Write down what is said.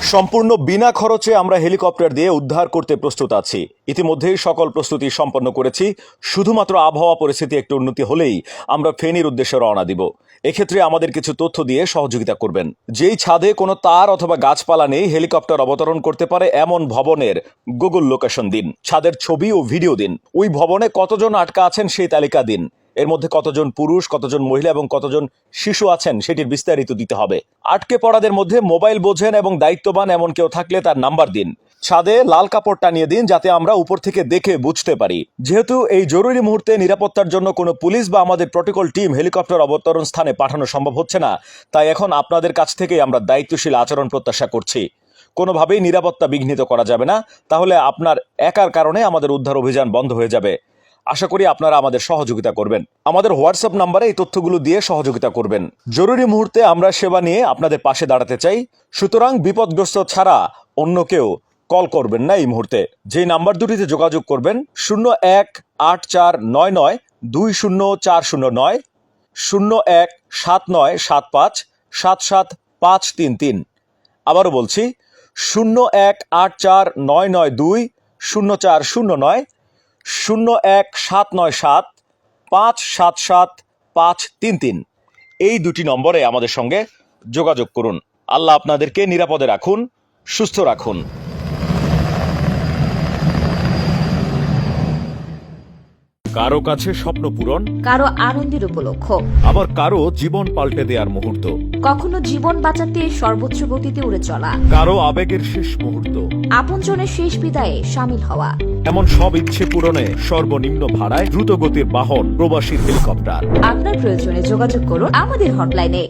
সম্পূর্ণ বিনা খরচে আমরা হেলিকপ্টার দিয়ে উদ্ধার করতে প্রস্তুত আছি। ইতিমধ্যেই সকল প্রস্তুতি সম্পন্ন করেছি। শুধুমাত্র আবহাওয়া পরিস্থিতি একটু উন্নতি হলেই আমরা ফেনীর উদ্দেশ্যে রওনা দিব। এক্ষেত্রে আমাদের কিছু তথ্য দিয়ে সহযোগিতা করবেন। যেই ছাদে কোনো তার অথবা গাছপালা নেই, হেলিকপ্টার অবতরণ করতে পারে এমন ভবনের গুগল লোকেশন দিন, ছাদের ছবি ও ভিডিও দিন, ওই ভবনে কতজন আটকা আছেন সেই তালিকা দিন, এর মধ্যে কতজন পুরুষ, কতজন মহিলা এবং কতজন শিশু আছেন সেটির বিস্তারিত দিতে হবে। আটকে পড়াদের মধ্যে মোবাইল বোঝেন এবং দায়িত্ববান এমন কেউ থাকলে তার নাম্বার দিন। ছাদে লাল কাপড় টানিয়ে দিন যাতে আমরা উপর থেকে দেখে বুঝতে পারি। যেহেতু এই জরুরি মুহূর্তে নিরাপত্তার জন্য কোনো পুলিশ বা আমাদের প্রটোকল টিম হেলিকপ্টার অবতরণ স্থানে পাঠানো সম্ভব হচ্ছে না, তাই এখন আপনাদের কাছ থেকেই আমরা দায়িত্বশীল আচরণ প্রত্যাশা করছি। কোনোভাবেই নিরাপত্তা বিঘ্নিত করা যাবে না, তাহলে আপনার একার কারণে আমাদের উদ্ধার অভিযান বন্ধ হয়ে যাবে। আশা করি আপনারা আমাদের সহযোগিতা করবেন। আমাদের হোয়াটসঅ্যাপ নাম্বারে এই তথ্যগুলো দিয়ে সহযোগিতা করবেন। জরুরি মুহূর্তে আমরা সেবা নিয়ে আপনাদের পাশে দাঁড়াতে চাই, সুতরাং বিপদগ্রস্ত ছাড়া অন্য কেউ কল করবেন না এই মুহূর্তে। যে নাম্বার দুটিতে যোগাযোগ করবেন 018499204009, 017975775533। আবারও বলছি 018499204009, 0179775775533। এই দুটি নম্বরে আমাদের সঙ্গে যোগাযোগ করুন। আল্লাহ আপনাদেরকে নিরাপদে রাখুন, সুস্থ রাখুন। কারো কাছে স্বপ্ন পূরণ, কারো আনন্দের উপলক্ষ, আবার কারো জীবন পাল্টে দেওয়ার মুহূর্ত, কখনো জীবন বাঁচাতে সর্বোচ্চ গতিতে উড়ে চলা, কারো আবেগের শেষ মুহূর্ত, আপনজনের শেষ বিদায়ে সামিল হওয়া। এমন সব ইচ্ছে পূরণে সর্বনিম্ন ভাড়ায় দ্রুতগতির বাহন প্রবাসী হেলিকপ্টার। আপনার প্রয়োজনে যোগাযোগ করুন আমাদের হটলাইনে।